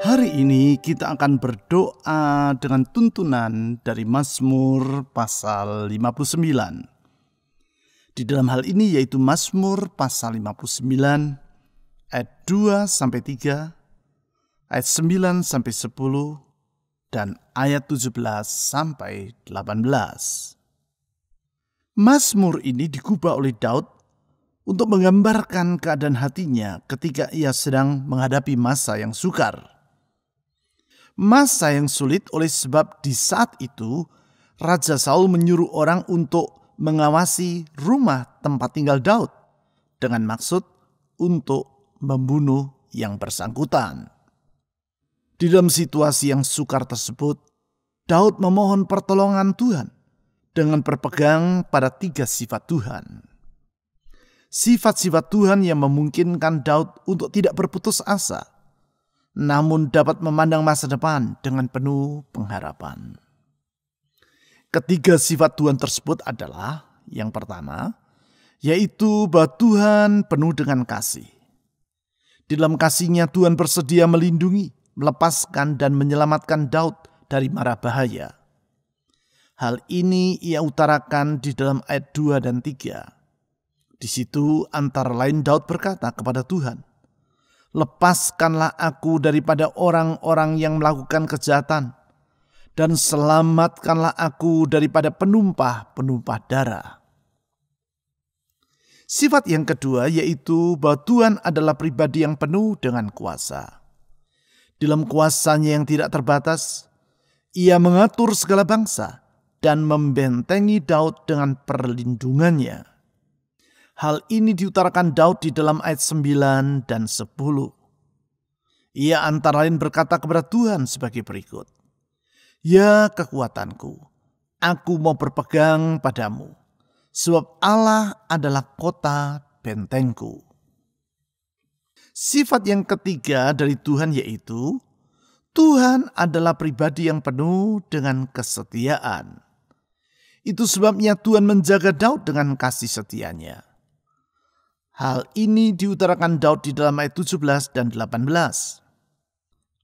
Hari ini kita akan berdoa dengan tuntunan dari Mazmur pasal 59. Di dalam hal ini yaitu Mazmur pasal 59 ayat 2-3, ayat 9-10, dan ayat 17-18. Mazmur ini digubah oleh Daud untuk menggambarkan keadaan hatinya ketika ia sedang menghadapi masa yang sukar. Masa yang sulit oleh sebab di saat itu Raja Saul menyuruh orang untuk mengawasi rumah tempat tinggal Daud dengan maksud untuk membunuh yang bersangkutan. Di dalam situasi yang sukar tersebut, Daud memohon pertolongan Tuhan dengan berpegang pada 3 sifat Tuhan. Sifat-sifat Tuhan yang memungkinkan Daud untuk tidak berputus asa, namun dapat memandang masa depan dengan penuh pengharapan. Ketiga sifat Tuhan tersebut adalah, yang pertama, yaitu bahwa Tuhan penuh dengan kasih. Di dalam kasih-Nya Tuhan bersedia melindungi, melepaskan dan menyelamatkan Daud dari mara bahaya. Hal ini ia utarakan di dalam ayat 2 dan 3. Di situ antara lain Daud berkata kepada Tuhan, "Lepaskanlah aku daripada orang-orang yang melakukan kejahatan, dan selamatkanlah aku daripada penumpah-penumpah darah." Sifat yang kedua yaitu bahwa Tuhan adalah pribadi yang penuh dengan kuasa. Dalam kuasa-Nya yang tidak terbatas, Ia mengatur segala bangsa dan membentengi Daud dengan perlindungan-Nya. Hal ini diutarakan Daud di dalam ayat 9 dan 10. Ia antara lain berkata kepada Tuhan sebagai berikut, "Ya kekuatanku, aku mau berpegang padamu, sebab Allah adalah kota bentengku." Sifat yang ketiga dari Tuhan yaitu, Tuhan adalah pribadi yang penuh dengan kesetiaan. Itu sebabnya Tuhan menjaga Daud dengan kasih setia-Nya. Hal ini diutarakan Daud di dalam ayat 17 dan 18.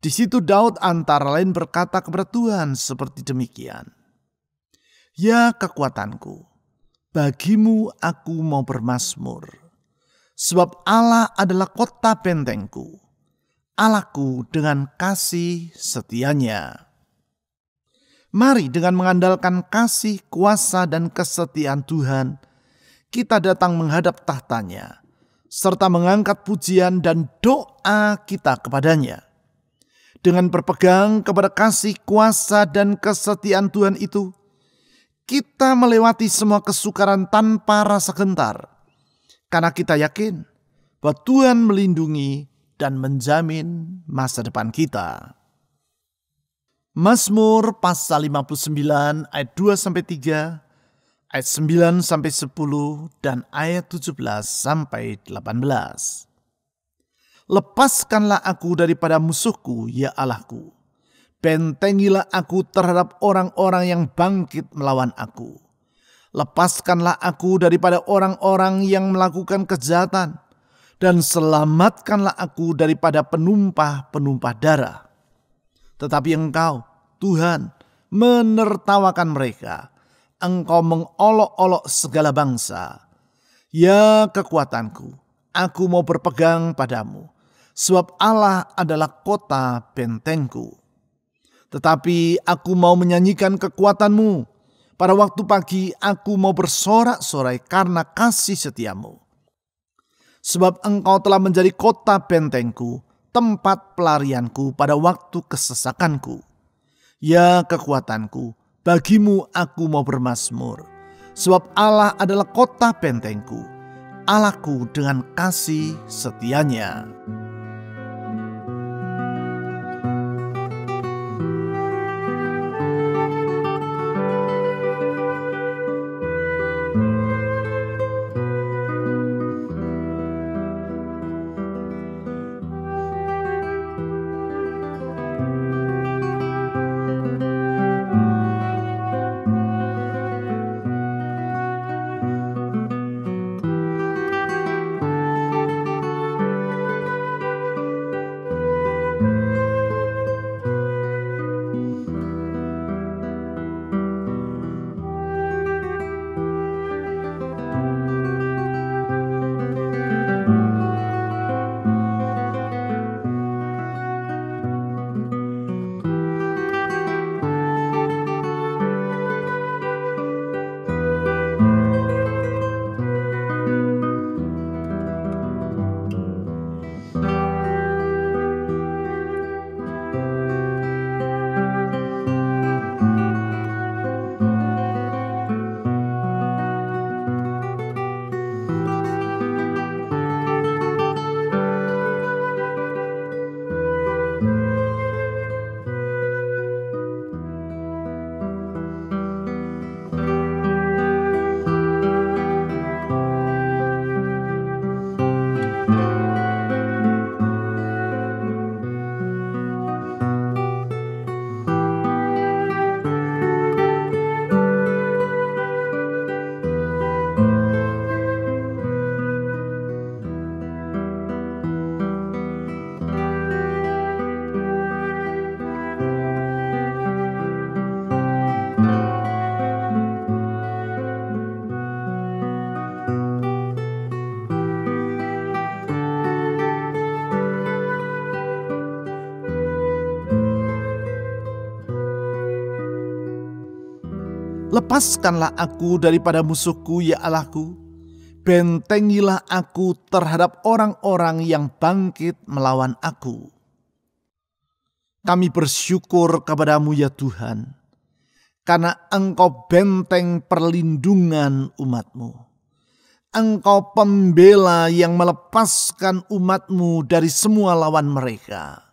Di situ Daud antara lain berkata kepada Tuhan seperti demikian, "Ya kekuatanku, bagimu aku mau bermazmur, sebab Allah adalah kota bentengku, Allahku dengan kasih setia-Nya." Mari dengan mengandalkan kasih, kuasa, dan kesetiaan Tuhan, kita datang menghadap tahta-Nya, serta mengangkat pujian dan doa kita kepada-Nya. Dengan berpegang kepada kasih, kuasa, dan kesetiaan Tuhan itu, kita melewati semua kesukaran tanpa rasa gentar, karena kita yakin bahwa Tuhan melindungi dan menjamin masa depan kita. Mazmur pasal 59 ayat 2-3, ayat 9-10, dan ayat 17-18. "Lepaskanlah aku daripada musuhku, ya Allahku. Bentengilah aku terhadap orang-orang yang bangkit melawan aku. Lepaskanlah aku daripada orang-orang yang melakukan kejahatan, dan selamatkanlah aku daripada penumpah-penumpah darah. Tetapi Engkau, Tuhan, menertawakan mereka. Engkau mengolok-olok segala bangsa. Ya kekuatanku, aku mau berpegang padamu, sebab Allah adalah kota bentengku." Tetapi aku mau menyanyikan kekuatan-Mu. Pada waktu pagi aku mau bersorak-sorai karena kasih setiamu. Sebab Engkau telah menjadi kota bentengku, tempat pelarianku pada waktu kesesakanku. Ya kekuatanku, bagimu aku mau bermazmur. Sebab Allah adalah kota bentengku, Allahku dengan kasih setianya. Lepaskanlah aku daripada musuhku, ya Allahku. Bentengilah aku terhadap orang-orang yang bangkit melawan aku. Kami bersyukur kepadamu ya Tuhan, karena Engkau benteng perlindungan umat-Mu. Engkau pembela yang melepaskan umat-Mu dari semua lawan mereka.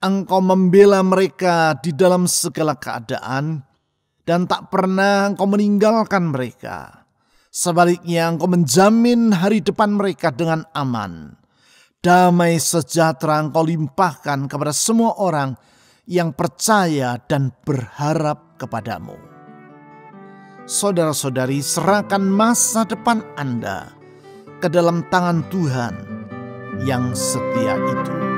Engkau membela mereka di dalam segala keadaan, dan tak pernah Engkau meninggalkan mereka. Sebaliknya Engkau menjamin hari depan mereka dengan aman. Damai sejahtera Engkau limpahkan kepada semua orang yang percaya dan berharap kepadamu. Saudara-saudari, serahkan masa depan Anda ke dalam tangan Tuhan yang setia itu.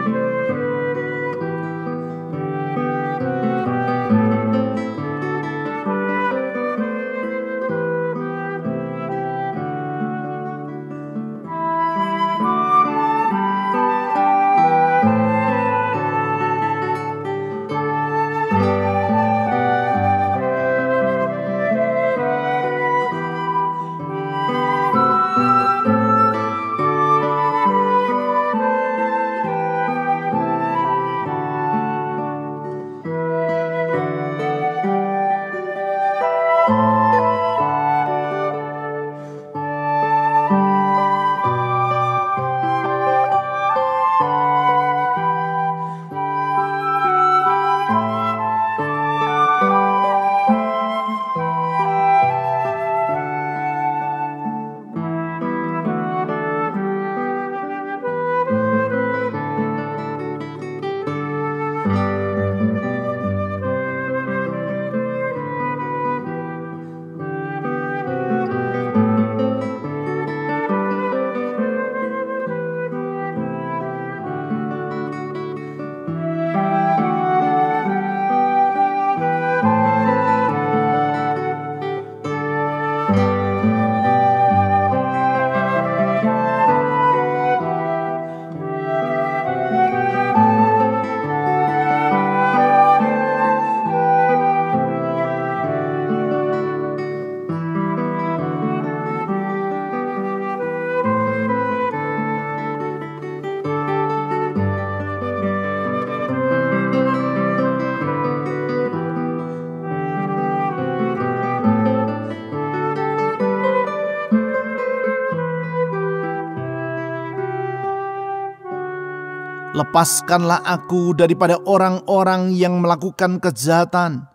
Lepaskanlah aku daripada orang-orang yang melakukan kejahatan,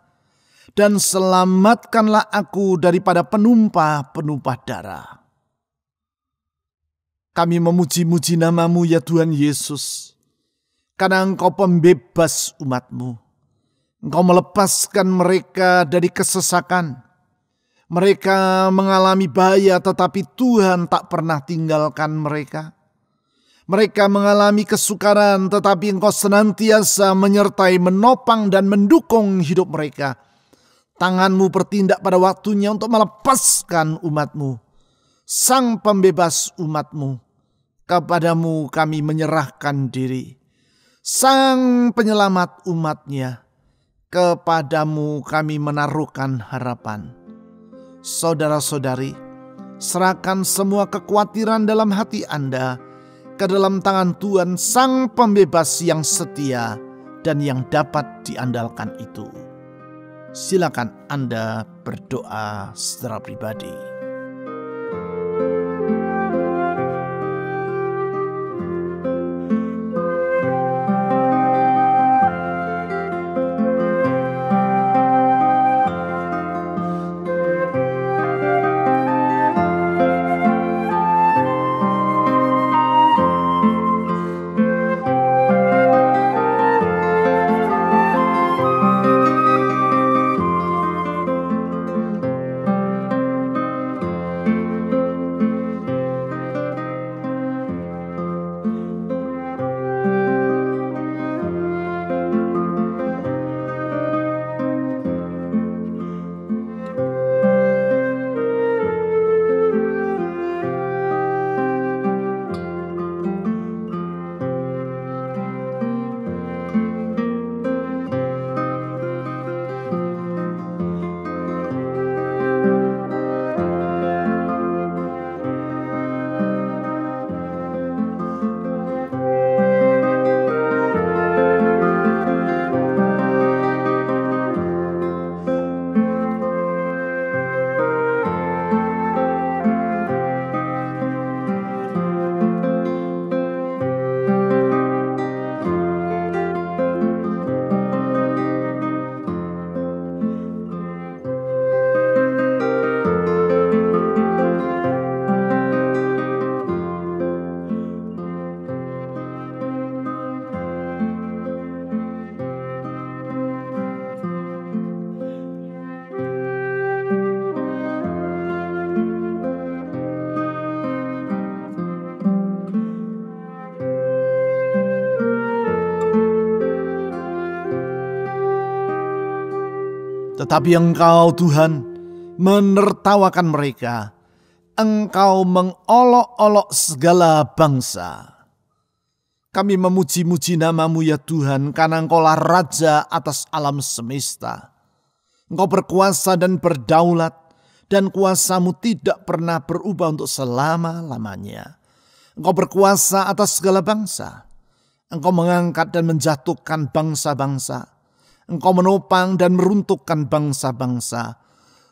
dan selamatkanlah aku daripada penumpah-penumpah darah. Kami memuji-muji nama-Mu ya Tuhan Yesus, karena Engkau pembebas umat-Mu. Engkau melepaskan mereka dari kesesakan. Mereka mengalami bahaya, tetapi Tuhan tak pernah tinggalkan mereka. Mereka mengalami kesukaran, tetapi Engkau senantiasa menyertai, menopang dan mendukung hidup mereka. Tangan-Mu bertindak pada waktunya untuk melepaskan umat-Mu, Sang pembebas umat-Mu. Kepadamu kami menyerahkan diri, Sang penyelamat umat-Nya. Kepadamu kami menaruhkan harapan. Saudara-saudari, serahkan semua kekhawatiran dalam hati Anda ke dalam tangan Tuhan, Sang pembebas yang setia dan yang dapat diandalkan itu. Silakan Anda berdoa secara pribadi. Tetapi Engkau Tuhan menertawakan mereka. Engkau mengolok-olok segala bangsa. Kami memuji-muji nama-Mu ya Tuhan, karena Engkaulah Raja atas alam semesta. Engkau berkuasa dan berdaulat, dan kuasa-Mu tidak pernah berubah untuk selama-lamanya. Engkau berkuasa atas segala bangsa. Engkau mengangkat dan menjatuhkan bangsa-bangsa. Engkau menopang dan meruntuhkan bangsa-bangsa.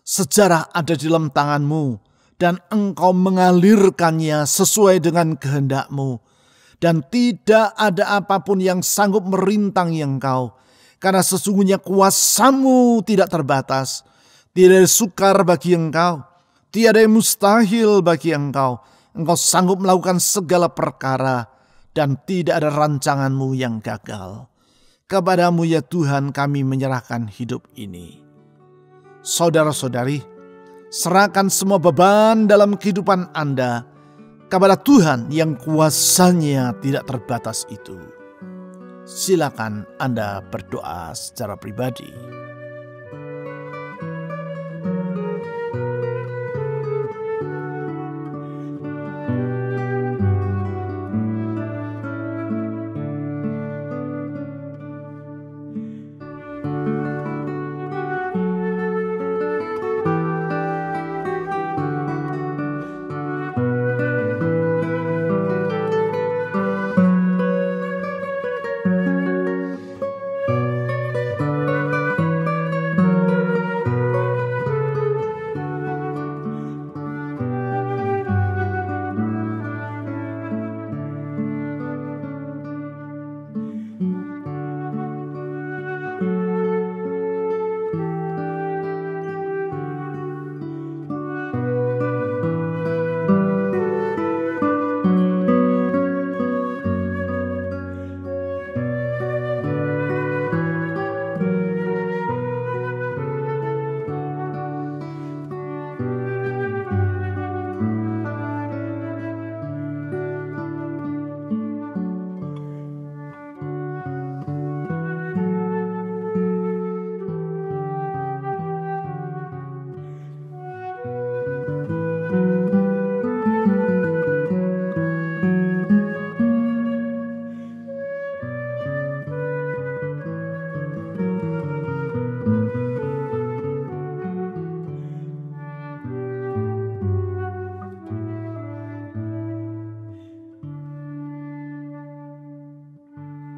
Sejarah ada di dalam tangan-Mu, dan Engkau mengalirkannya sesuai dengan kehendak-Mu. Dan tidak ada apapun yang sanggup merintangi Engkau, karena sesungguhnya kuasa-Mu tidak terbatas. Tidak ada sukar bagi Engkau, tiada yang mustahil bagi Engkau. Engkau sanggup melakukan segala perkara, dan tidak ada rancangan-Mu yang gagal. Kepadamu ya Tuhan kami menyerahkan hidup ini. Saudara-saudari, serahkan semua beban dalam kehidupan Anda kepada Tuhan yang kuasanya tidak terbatas itu. Silakan Anda berdoa secara pribadi.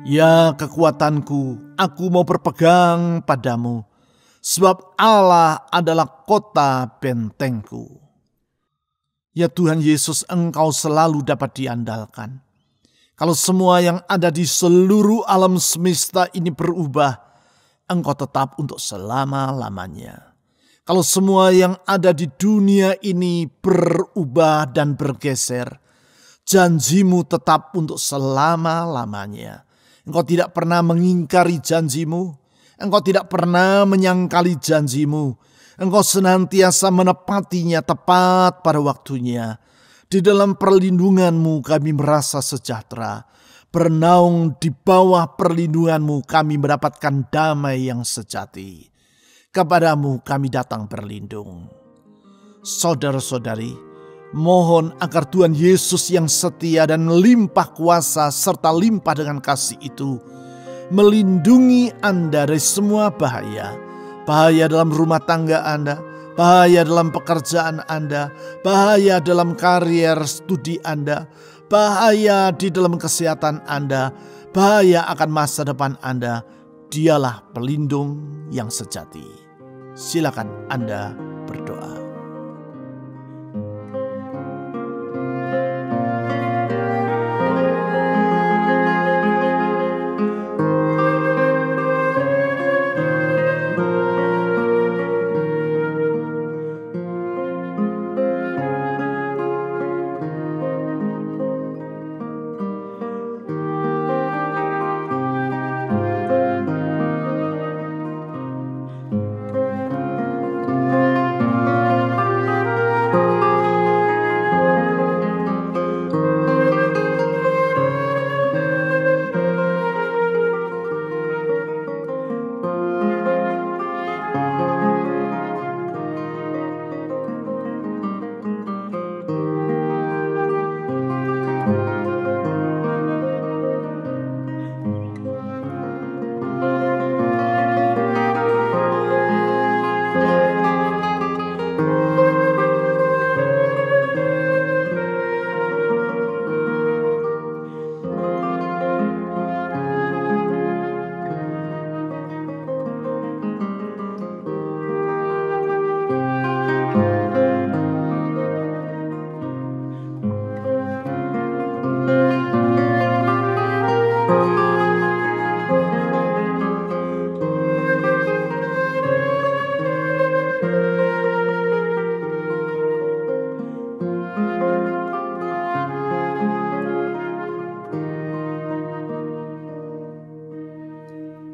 Ya kekuatanku, aku mau berpegang padamu, sebab Allah adalah kota bentengku. Ya Tuhan Yesus, Engkau selalu dapat diandalkan. Kalau semua yang ada di seluruh alam semesta ini berubah, Engkau tetap untuk selama-lamanya. Kalau semua yang ada di dunia ini berubah dan bergeser, janjimu tetap untuk selama-lamanya. Engkau tidak pernah mengingkari janjimu. Engkau tidak pernah menyangkali janjimu. Engkau senantiasa menepatinya tepat pada waktunya. Di dalam perlindunganmu kami merasa sejahtera. Bernaung di bawah perlindunganmu kami mendapatkan damai yang sejati. Kepadamu kami datang berlindung. Saudara-saudari, mohon agar Tuhan Yesus yang setia dan limpah kuasa serta limpah dengan kasih itu melindungi Anda dari semua bahaya. Bahaya dalam rumah tangga Anda, bahaya dalam pekerjaan Anda, bahaya dalam karier studi Anda, bahaya di dalam kesehatan Anda, bahaya akan masa depan Anda. Dialah pelindung yang sejati. Silakan Anda berdoa.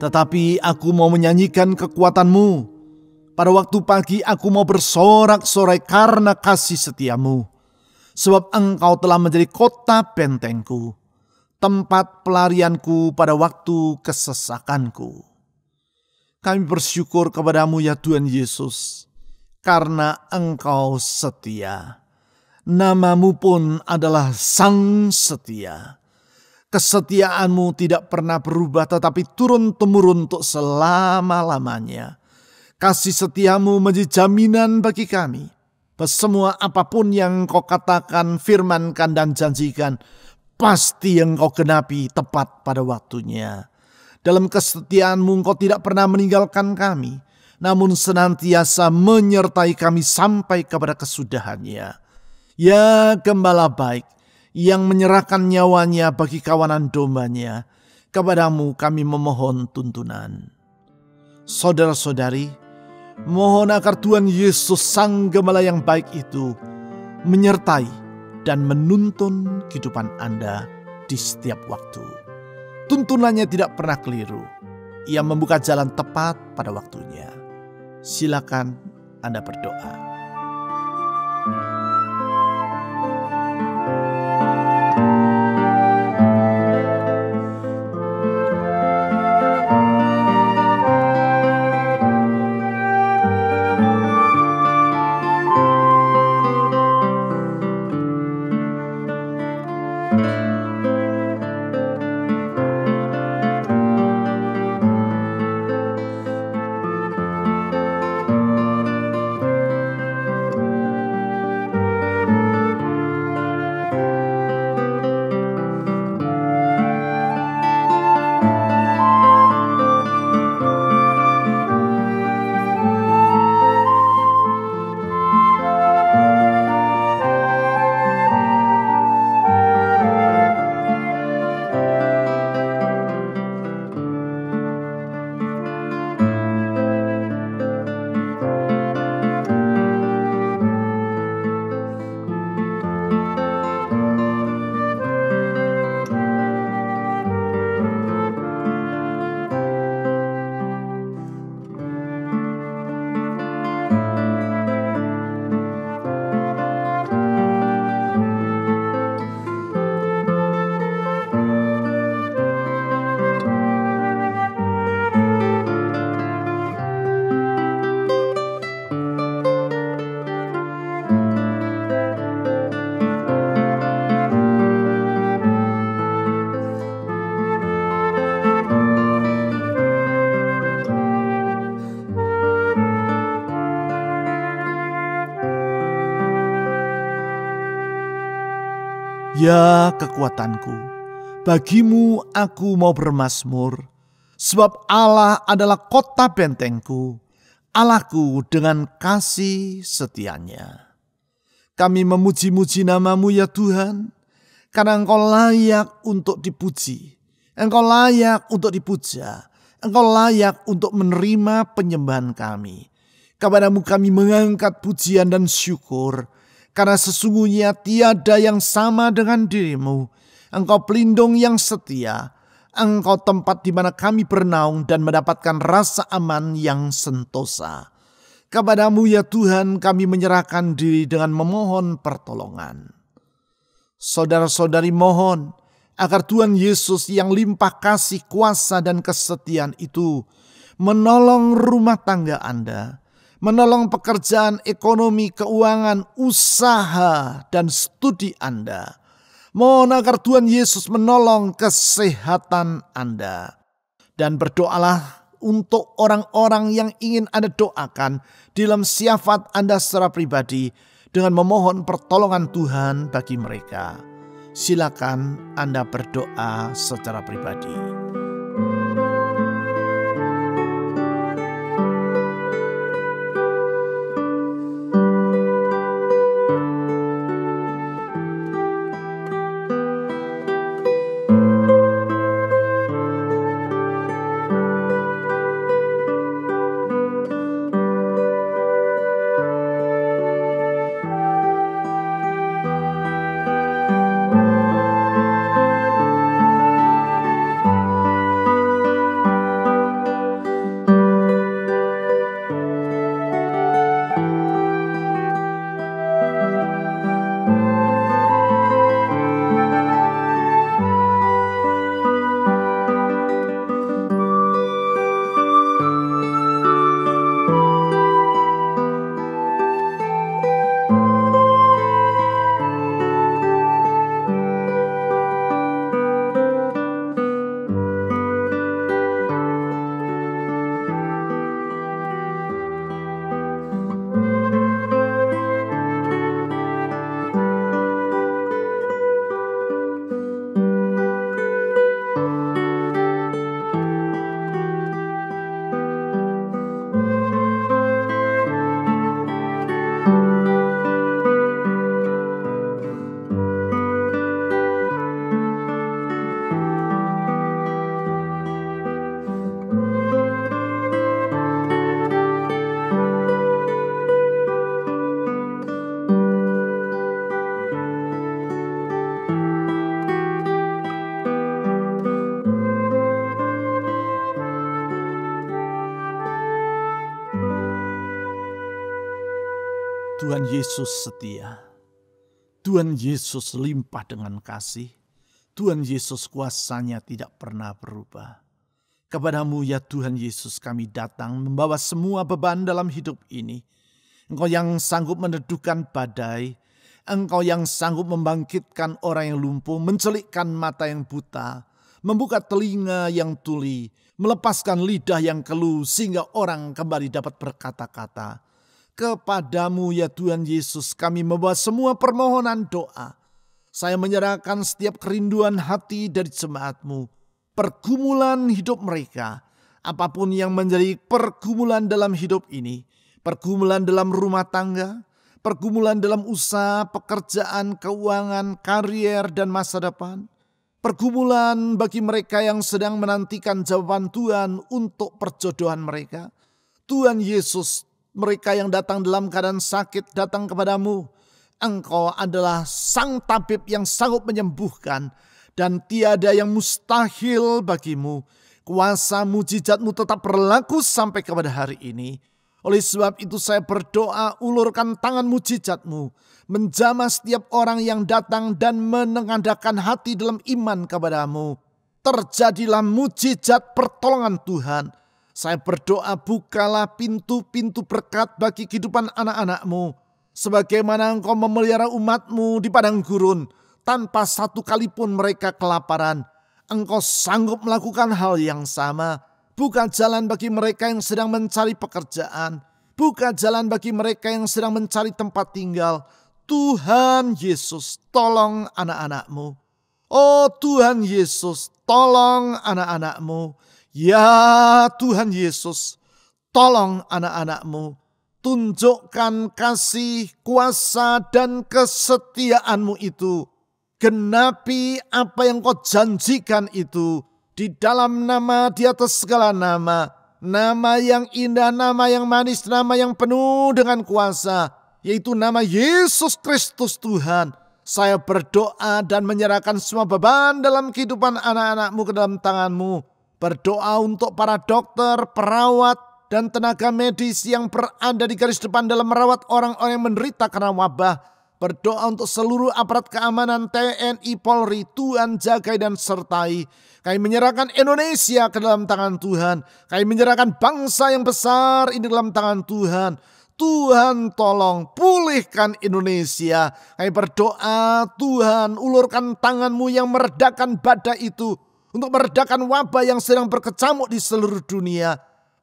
Tetapi aku mau menyanyikan kekuatanmu. Pada waktu pagi aku mau bersorak-sorai karena kasih setiamu. Sebab Engkau telah menjadi kota bentengku, tempat pelarianku pada waktu kesesakanku. Kami bersyukur kepadamu ya Tuhan Yesus, karena Engkau setia. Namamu pun adalah Sang Setia. Kesetiaanmu tidak pernah berubah tetapi turun-temurun untuk selama-lamanya. Kasih setiamu menjadi jaminan bagi kami. Semua apapun yang Engkau katakan, firmankan dan janjikan, pasti Engkau genapi tepat pada waktunya. Dalam kesetiaanmu Engkau tidak pernah meninggalkan kami, namun senantiasa menyertai kami sampai kepada kesudahannya. Ya Gembala baik, yang menyerahkan nyawanya bagi kawanan dombanya, kepadamu kami memohon tuntunan. Saudara-saudari, mohon agar Tuhan Yesus Sang Gembala yang baik itu menyertai dan menuntun kehidupan Anda di setiap waktu. Tuntunannya tidak pernah keliru. Ia membuka jalan tepat pada waktunya. Silakan Anda berdoa. Ya kekuatanku, bagimu aku mau bermazmur, sebab Allah adalah kota bentengku, Allahku dengan kasih setianya. Kami memuji-muji nama-Mu ya Tuhan, karena Engkau layak untuk dipuji, Engkau layak untuk dipuja, Engkau layak untuk menerima penyembahan kami. Kepadamu kami mengangkat pujian dan syukur, karena sesungguhnya tiada yang sama dengan diri-Mu. Engkau pelindung yang setia, Engkau tempat di mana kami bernaung dan mendapatkan rasa aman yang sentosa. Kepadamu ya Tuhan kami menyerahkan diri dengan memohon pertolongan. Saudara-saudari mohon agar Tuhan Yesus yang limpah kasih, kuasa dan kesetiaan itu menolong rumah tangga Anda, menolong pekerjaan, ekonomi, keuangan, usaha dan studi Anda. Mohon agar Tuhan Yesus menolong kesehatan Anda. Dan berdoalah untuk orang-orang yang ingin Anda doakan dalam syafaat Anda secara pribadi dengan memohon pertolongan Tuhan bagi mereka. Silakan Anda berdoa secara pribadi. Tuhan Yesus setia. Tuhan Yesus limpah dengan kasih. Tuhan Yesus kuasanya tidak pernah berubah. Kepadamu ya Tuhan Yesus kami datang membawa semua beban dalam hidup ini. Engkau yang sanggup meneduhkan badai. Engkau yang sanggup membangkitkan orang yang lumpuh, mencelikkan mata yang buta, membuka telinga yang tuli, melepaskan lidah yang keluh sehingga orang kembali dapat berkata-kata. Kepadamu ya Tuhan Yesus kami membawa semua permohonan doa. Saya menyerahkan setiap kerinduan hati dari jemaat-Mu. Pergumulan hidup mereka, apapun yang menjadi pergumulan dalam hidup ini. Pergumulan dalam rumah tangga, pergumulan dalam usaha, pekerjaan, keuangan, karier dan masa depan. Pergumulan bagi mereka yang sedang menantikan jawaban Tuhan untuk perjodohan mereka. Tuhan Yesus, mereka yang datang dalam keadaan sakit datang kepadamu. Engkau adalah sang tabib yang sanggup menyembuhkan dan tiada yang mustahil bagimu. Kuasa mujizat-Mu tetap berlaku sampai kepada hari ini. Oleh sebab itu saya berdoa, ulurkan tangan mujizat-Mu menjamah setiap orang yang datang dan menengadahkan hati dalam iman kepadamu. Terjadilah mujizat pertolongan Tuhan. Saya berdoa, bukalah pintu-pintu berkat bagi kehidupan anak-anak-Mu. Sebagaimana Engkau memelihara umat-Mu di padang gurun, tanpa satu kali pun mereka kelaparan. Engkau sanggup melakukan hal yang sama. Buka jalan bagi mereka yang sedang mencari pekerjaan. Buka jalan bagi mereka yang sedang mencari tempat tinggal. Tuhan Yesus, tolong anak-anak-Mu. Oh Tuhan Yesus, tolong anak-anak-Mu. Ya Tuhan Yesus, tolong anak-anak-Mu. Tunjukkan kasih, kuasa, dan kesetiaan-Mu itu. Genapi apa yang Kau janjikan itu. Di dalam nama, di atas segala nama. Nama yang indah, nama yang manis, nama yang penuh dengan kuasa. Yaitu nama Yesus Kristus Tuhan. Saya berdoa dan menyerahkan semua beban dalam kehidupan anak-anak-Mu ke dalam tangan-Mu. Berdoa untuk para dokter, perawat, dan tenaga medis yang berada di garis depan dalam merawat orang-orang yang menderita karena wabah. Berdoa untuk seluruh aparat keamanan TNI Polri, Tuhan jagai dan sertai. Kami menyerahkan Indonesia ke dalam tangan Tuhan. Kami menyerahkan bangsa yang besar ini dalam tangan Tuhan. Tuhan tolong pulihkan Indonesia. Kami berdoa Tuhan ulurkan tangan-Mu yang meredakan badai itu. Untuk meredakan wabah yang sedang berkecamuk di seluruh dunia.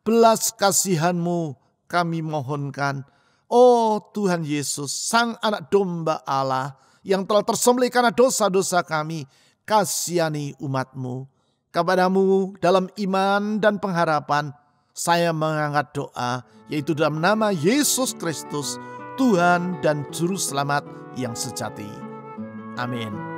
Belas kasihan-Mu kami mohonkan. Oh Tuhan Yesus, Sang Anak Domba Allah yang telah tersembelih karena dosa-dosa kami, kasihani umat-Mu. Kepadamu dalam iman dan pengharapan, saya mengangkat doa, yaitu dalam nama Yesus Kristus, Tuhan dan Juru Selamat yang sejati. Amin.